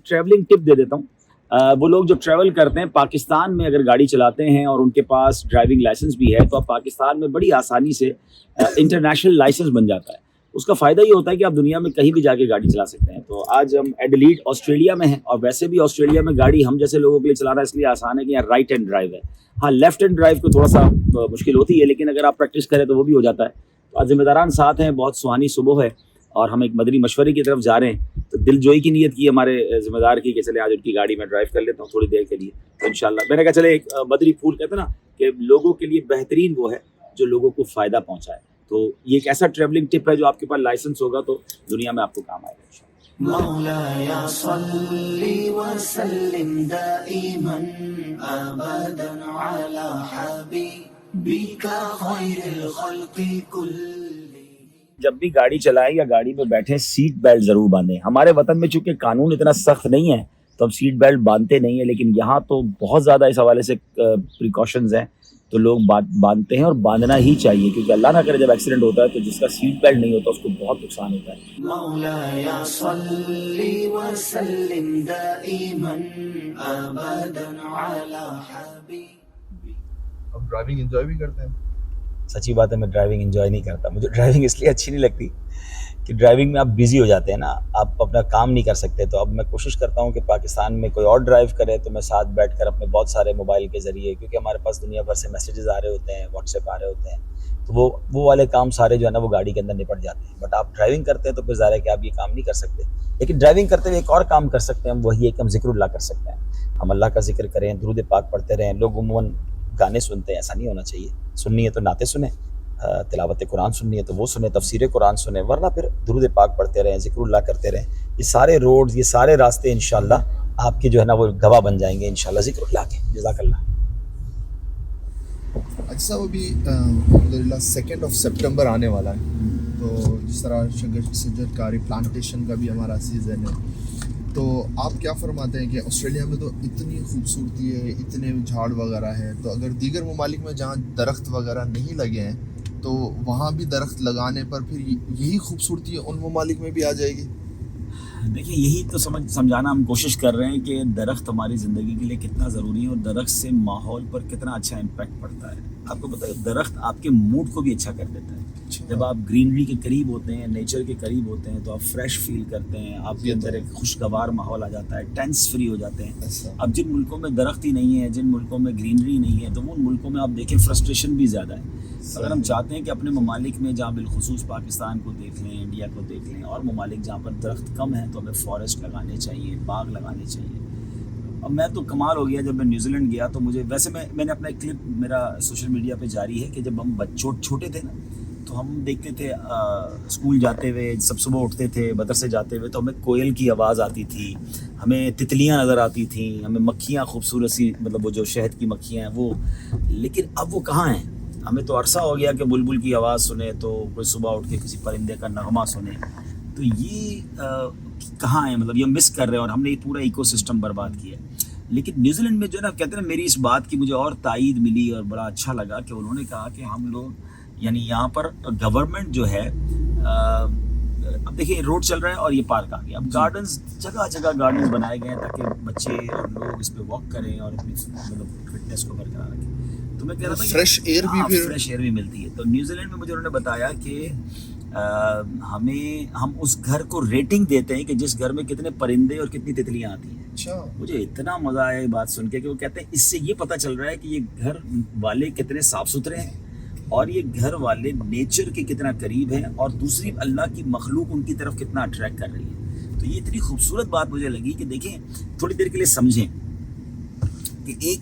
Travelling tip दे देता हूँ। वो लोग जो ट्रैवल करते हैं पाकिस्तान में अगर गाड़ी चलाते हैं और उनके पास ड्राइविंग लाइसेंस भी है तो आप पाकिस्तान में बड़ी आसानी से इंटरनेशनल लाइसेंस बन जाता है। उसका फ़ायदा ये होता है कि आप दुनिया में कहीं भी जाके गाड़ी चला सकते हैं। तो आज हम एडिलीड ऑस्ट्रेलिया में हैं और वैसे भी ऑस्ट्रेलिया में गाड़ी हम जैसे लोगों के लिए चलाना इसलिए आसान है कि यहाँ राइट हैंड ड्राइव है। हाँ, लेफ्ट हैंड ड्राइव को थोड़ा सा मुश्किल होती है, लेकिन अगर आप प्रैक्टिस करें तो वो भी हो जाता है। तो आज ज़िम्मेदारान साथ हैं, बहुत सुहानी सुबह है और हम एक मदनी मशवरे की तरफ जा रहे हैं। तो दिल जोई की नीयत की हमारे ज़िम्मेदार की कि चले आज उनकी गाड़ी में ड्राइव कर लेता हूँ थोड़ी देर के लिए। तो इंशाल्लाह मैंने कहा चले एक मदनी फूल कहते हैं ना कि लोगों के लिए बेहतरीन वो है जो लोगों को फ़ायदा पहुँचाए। तो ये एक ऐसा ट्रैवलिंग टिप है जो आपके पास लाइसेंस होगा तो दुनिया में आपको काम आएगा इंशाल्लाह। मौलाया सल्ली व सल्लिम दाइमन अबदन अला हबीबिका खैरिल खल्क़ि कुल्ली। जब भी गाड़ी चलाएं या गाड़ी में बैठें सीट बेल्ट ज़रूर बांधें। हमारे वतन में चूंकि कानून इतना सख्त नहीं है तो हम सीट बेल्ट बांधते नहीं है, लेकिन यहाँ तो बहुत ज़्यादा इस हवाले से प्रिकॉशंस हैं तो लोग बांधते हैं और बांधना ही चाहिए, क्योंकि अल्लाह ना करे जब एक्सीडेंट होता है तो जिसका सीट बेल्ट नहीं होता उसको बहुत नुकसान होता है। मौलाया सल्ली व सल्लिम दाइमन अबदन अला हबीबी। अब ड्राइविंग एंजॉय भी करते हैं? सच्ची बात है, मैं ड्राइविंग एंजॉय नहीं करता। मुझे ड्राइविंग इसलिए अच्छी नहीं लगती कि ड्राइविंग में आप बिज़ी हो जाते हैं ना, आप अपना काम नहीं कर सकते। तो अब मैं कोशिश करता हूँ कि पाकिस्तान में कोई और ड्राइव करे तो मैं साथ बैठकर अपने बहुत सारे मोबाइल के ज़रिए, क्योंकि हमारे पास दुनिया भर से मैसेजेस आ रहे होते हैं, व्हाट्सएप आ रहे होते हैं, तो वो वाले काम सारे जो है ना वो गाड़ी के अंदर निपट जाते हैं। बट आप ड्राइविंग करते हैं तो फिर ज़ाहिर है कि आप ये काम नहीं कर सकते। लेकिन ड्राइविंग करते हुए एक और काम कर सकते हैं, हम वही है कि हम ज़िक्रुल्लाह कर सकते हैं। हम अल्लाह का जिक्र करें, दुरूद पाक पढ़ते रहें। लोग उम्मन गाने सुनते हैं, ऐसा नहीं होना चाहिए। सुननी है तो नाते सुने, तिलावत कुरान सुननी है तो वो सुने, तफसीर कुरान सुने, वरना फिर दुरूद पाक पढ़ते रहें, ज़िक्रुल्लाह करते रहें। ये सारे रोड्स, ये सारे रास्ते इंशाल्लाह आपके जो है ना वो गवाह बन जाएंगे इंशाल्लाह ज़िक्रुल्लाह के। जज़ाकल्लाह। अच्छा, वो भी अल्हम्दुलिल्लाह 2 सितंबर आने वाला है, तो जिस तरह शजरकारी प्लांटेशन का भी हमारा सीज़न है, तो आप क्या फरमाते हैं कि ऑस्ट्रेलिया में तो इतनी खूबसूरती है, इतने झाड़ वगैरह है, तो अगर दीगर ममालिक में जहाँ दरख्त वगैरह नहीं लगे हैं तो वहाँ भी दरख्त लगाने पर फिर यही खूबसूरती उन ममालिक में भी आ जाएगी? देखिए, यही तो समझाना हम कोशिश कर रहे हैं कि दरख्त हमारी ज़िंदगी के लिए कितना ज़रूरी है और दरख्त से माहौल पर कितना अच्छा इम्पैक्ट पड़ता है। आपको पता है, दरख्त आपके मूड को भी अच्छा कर देता है। जब आप ग्रीनरी के करीब होते हैं, नेचर के करीब होते हैं, तो आप फ्रेश फील करते हैं, आपके अंदर एक खुशगवार माहौल आ जाता है, टेंस फ्री हो जाते हैं। अब जिन मुल्कों में दरख्त ही नहीं है, जिन मुल्कों में ग्रीनरी नहीं है, तो उन मुल्कों में आप देखें फ्रस्ट्रेशन भी ज़्यादा है। अगर हम चाहते हैं कि अपने ममालिक में, जहाँ बिलखुसूस पाकिस्तान को देख लें, इंडिया को देख लें, और ममालिक जहाँ पर दरख्त कम है, तो हमें फॉरेस्ट लगाने चाहिए, बाग लगाने चाहिए। अब मैं तो कमाल हो गया, जब मैं न्यूजीलैंड गया तो मुझे वैसे मैंने अपना एक क्लिप मेरा सोशल मीडिया पे जारी है कि जब हम छोटे थे ना, तो हम देखते थे स्कूल जाते हुए, सब सुबह उठते थे मदरसे जाते हुए, तो हमें कोयल की आवाज़ आती थी, हमें तितलियां नज़र आती थी, हमें मक्खियाँ खूबसूरत सी, मतलब वो जो शहद की मक्खियाँ हैं वो। लेकिन अब वो कहाँ हैं? हमें तो अरसा हो गया कि बुलबुल की आवाज़ सुने, तो कोई सुबह उठ के किसी परिंदे का नगमा सुने। तो ये कहाँ है? मतलब ये मिस कर रहे हैं और हमने ये पूरा इकोसिस्टम बर्बाद किया है। लेकिन न्यूजीलैंड में जो है ना, कहते हैं, मेरी इस बात की मुझे और तायीद मिली और बड़ा अच्छा लगा कि उन्होंने कहा कि हम लोग, यानी यहाँ पर गवर्नमेंट जो है, अब देखिए रोड चल रहा है और ये पार्क आ गया, अब गार्डन्स, जगह जगह गार्डन्स बनाए गए हैं ताकि बच्चे और लोग इस पे वॉक करें और अपनी मतलब फिटनेस को बरकरार रखें। तो मैं कह रहा था फ्रेश एयर भी, फिर फ्रेश एयर भी मिलती है। तो न्यूजीलैंड में मुझे उन्होंने बताया कि हम उस घर को रेटिंग देते हैं कि जिस घर में कितने परिंदे और कितनी तितलियां आती हैं। अच्छा, मुझे इतना मज़ा आया ये बात सुन के कि वो कहते हैं इससे ये पता चल रहा है कि ये घर वाले कितने साफ़ सुथरे हैं और ये घर वाले नेचर के कितना करीब हैं, और दूसरी अल्लाह की मखलूक उनकी तरफ कितना अट्रैक्ट कर रही है। तो ये इतनी खूबसूरत बात मुझे लगी कि देखें, थोड़ी देर के लिए समझें कि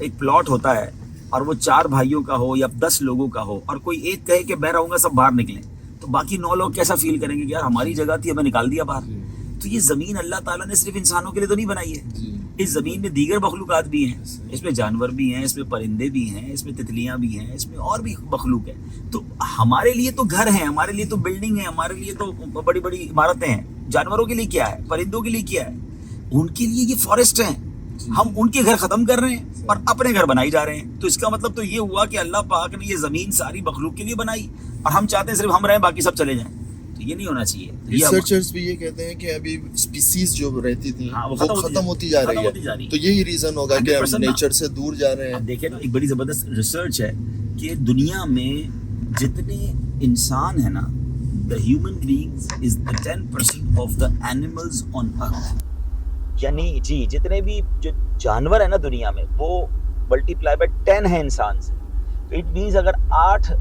एक प्लॉट होता है और वो 4 भाइयों का हो या 10 लोगों का हो, और कोई एक कहे कि मैं रहूँगा, सब बाहर निकलें, तो बाकी 9 लोग कैसा फील करेंगे कि यार हमारी जगह थी, हमें निकाल दिया बाहर। तो ये ज़मीन अल्लाह ताला ने सिर्फ इंसानों के लिए तो नहीं बनाई है, इस ज़मीन में दीगर मखलूक़ात भी हैं, इसमें जानवर भी हैं, इसमें परिंदे भी हैं, इसमें तितलियां भी हैं, इसमें और भी मखलूक है। तो हमारे लिए तो घर है, हमारे लिए तो बिल्डिंग है, हमारे लिए तो बड़ी बड़ी इमारतें हैं। जानवरों के लिए क्या है? परिंदों के लिए क्या है? उनके लिए ये फॉरेस्ट हैं। हम उनके घर ख़त्म कर रहे हैं और अपने घर बनाई जा रहे हैं। तो इसका मतलब तो ये हुआ कि अल्लाह पाक ने ये ज़मीन सारी मखलूक के लिए बनाई और हम चाहते हैं सिर्फ हम रहें, बाकी सब चले जाएं। तो ये नहीं होना चाहिए। तो ये रिसर्चर्स भी ये कहते हैं कि अभी स्पीसीज जो रहती थी हाँ, वो वो खत्म खत्म होती जा रही है, तो यही रीजन होगा कि हम 100% नेचर से दूर जा रहे अब हैं। देखें तो एक बड़ी ज़बरदस्त रिसर्च है कि दुनिया में जितने इंसान है ना, the human beings is the 10% of the animals on earth. यानी जी जितने भी जो जानवर है ना दुनिया में वो मल्टीप्लाई बाय 10 है इंसान से। तो इट मीन्स अगर 8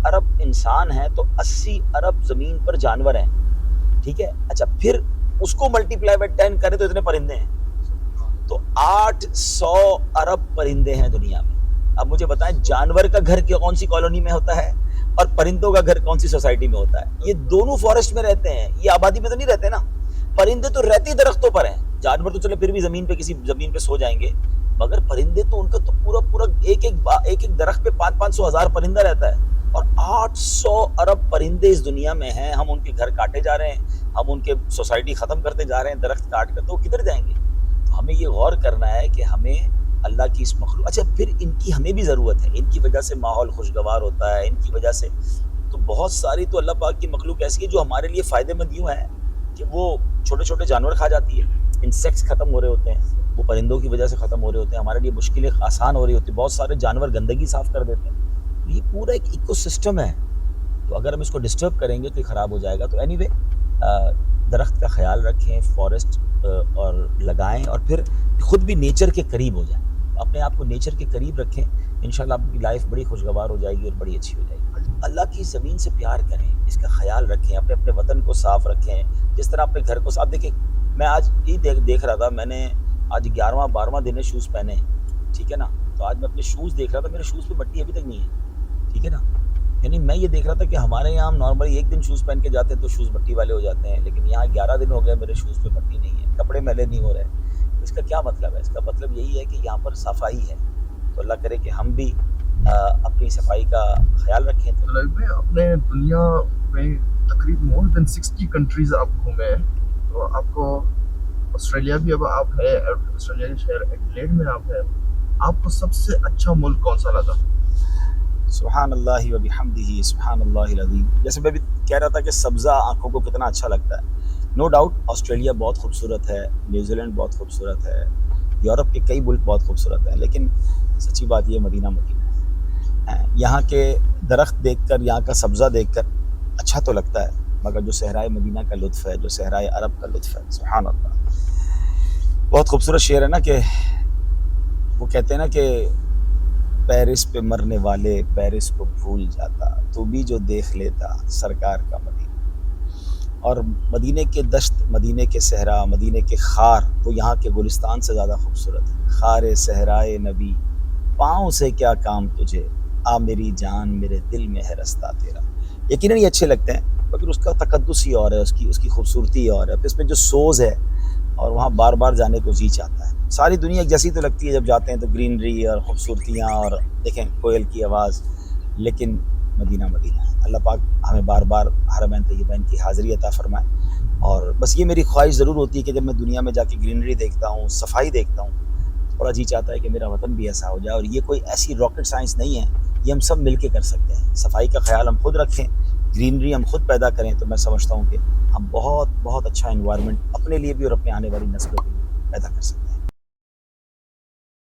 अरब इंसान हैं तो 80 अरब ज़मीन पर जानवर हैं, ठीक है। अच्छा, फिर उसको मल्टीप्लाई बाय 10 करें तो इतने परिंदे हैं, तो 800 अरब परिंदे हैं दुनिया में। अब मुझे बताएं जानवर का घर कौन सी कॉलोनी में होता है और परिंदों का घर कौन सी सोसाइटी में होता है? ये दोनों फॉरेस्ट में रहते हैं, ये आबादी में तो नहीं रहते ना। परिंदे तो रहते दरख्तों पर हैं, जानवर तो चलो फिर भी जमीन पे किसी जमीन पे सो जाएंगे, मगर परिंदे तो उनका तो पूरा एक दरख्त पे 500 हज़ार परिंदा रहता है और 800 अरब परिंदे इस दुनिया में हैं। हम उनके घर काटे जा रहे हैं, हम उनके सोसाइटी ख़त्म करते जा रहे हैं दरख्त काट कर, तो वो किधर जाएंगे? तो हमें ये गौर करना है कि हमें अल्लाह की इस मखलूक, अच्छा फिर इनकी हमें भी ज़रूरत है, इनकी वजह से माहौल खुशगवार होता है, इनकी वजह से तो बहुत सारी तो अल्लाह पाक की मखलूक ऐसी है जो हमारे लिए फ़ायदेमंद यूँ है कि वो छोटे छोटे जानवर खा जाती है, इंसेक्ट्स ख़त्म हो रहे होते हैं, वो परिंदों की वजह से ख़त्म हो रहे होते हैं, हमारे लिए मुश्किलें आसान हो रही होती हैं, बहुत सारे जानवर गंदगी साफ़ कर देते हैं। तो ये पूरा एक इकोसिस्टम है, तो अगर हम इसको डिस्टर्ब करेंगे तो ये ख़राब हो जाएगा। तो एनीवे दरख्त का ख्याल रखें, फॉरेस्ट और लगाएं और फिर ख़ुद भी नेचर के करीब हो जाएं, अपने आप को नेचर के करीब रखें, इंशाल्लाह आपकी लाइफ बड़ी खुशगवार हो जाएगी और बड़ी अच्छी हो जाएगी। अल्लाह की ज़मीन से प्यार करें, इसका ख्याल रखें, अपने अपने वतन को साफ़ रखें, जिस तरह अपने घर को साफ़। देखिए मैं आज ही देख रहा था, मैंने आज 11वां-12वां दिन है शूज़ पहने, ठीक है ना। तो आज मैं अपने शूज़ देख रहा था, मेरे शूज़ पे मट्टी अभी तक नहीं है, ठीक है ना। यानी मैं ये देख रहा था कि हमारे यहाँ हम नॉर्मली एक दिन शूज़ पहन के जाते हैं तो शूज़ मट्टी वाले हो जाते हैं, लेकिन यहाँ 11 दिन हो गए मेरे शूज़ पे मट्टी नहीं है, कपड़े मैले नहीं हो रहे। तो इसका क्या मतलब है? इसका मतलब यही है कि यहाँ पर सफाई है, तो अल्लाह करे कि हम भी अपनी सफाई का ख्याल रखें। तो में अपने दुनिया में तकरीबन मोर देन 60 कंट्रीज आप घूमे हैं, तो आपको ऑस्ट्रेलिया भी अब आप है, ऑस्ट्रेलिया के शहर एडिलेड में आप है, आपको सबसे अच्छा मुल्क कौन सा लगा? सुभान अल्लाह व बिहम्दिही सुभान अल्लाहिल अज़ीम। जैसे मैं भी कह रहा था कि सब्ज़ा आँखों को कितना अच्छा लगता है, नो डाउट ऑस्ट्रेलिया बहुत खूबसूरत है, न्यूजीलैंड बहुत खूबसूरत है, यूरोप के कई मुल्क बहुत खूबसूरत हैं, लेकिन सच्ची बात ये मदीना है। यहाँ के दरख्त देखकर, यहाँ का सब्ज़ा देखकर अच्छा तो लगता है, मगर जो सहराए मदीना का लुत्फ़ है, जो सहराए अरब का लुत्फ़ है, सुभान अल्लाह। बहुत खूबसूरत शेर है ना कि वो कहते हैं ना कि पेरिस पे मरने वाले पेरिस को भूल जाता, तो भी जो देख लेता सरकार का मदीना। और मदीने के दश्त, मदीने के सहरा, मदीने के खार तो यहाँ के गुलिस्तान से ज़्यादा खूबसूरत है। खारे सहराए नबी पाँव से क्या काम तुझे, आ मेरी जान मेरे दिल में है रास्ता तेरा। यकीनन ये अच्छे लगते हैं, मगर उसका तकद्दुस ही और है, उसकी खूबसूरती और है, फिर इसमें जो सोज़ है और वहाँ बार बार जाने को जी चाहता है। सारी दुनिया एक जैसी तो लगती है जब जाते हैं, तो ग्रीनरी और ख़ूबसूरतियाँ और देखें कोयल की आवाज़, लेकिन मदीना मदीना है। अल्लाह पाक हमें बार बार हरमैन तय्यबैन की हाज़िरी अता फ़रमाए। और बस ये मेरी ख्वाहिश ज़रूर होती है कि जब मैं दुनिया में जाके ग्रीनरी देखता हूँ, सफाई देखता हूँ, थोड़ा जी चाहता है कि मेरा वतन भी ऐसा हो जाए। और ये कोई ऐसी रॉकेट साइंस नहीं है, ये हम सब मिल के कर सकते हैं। सफाई का ख्याल हम खुद रखें, ग्रीनरी हम खुद पैदा करें, तो मैं समझता हूँ कि हम बहुत बहुत अच्छा एनवायरनमेंट अपने लिए भी और अपने आने वाली नस्लों के लिए पैदा कर सकते हैं।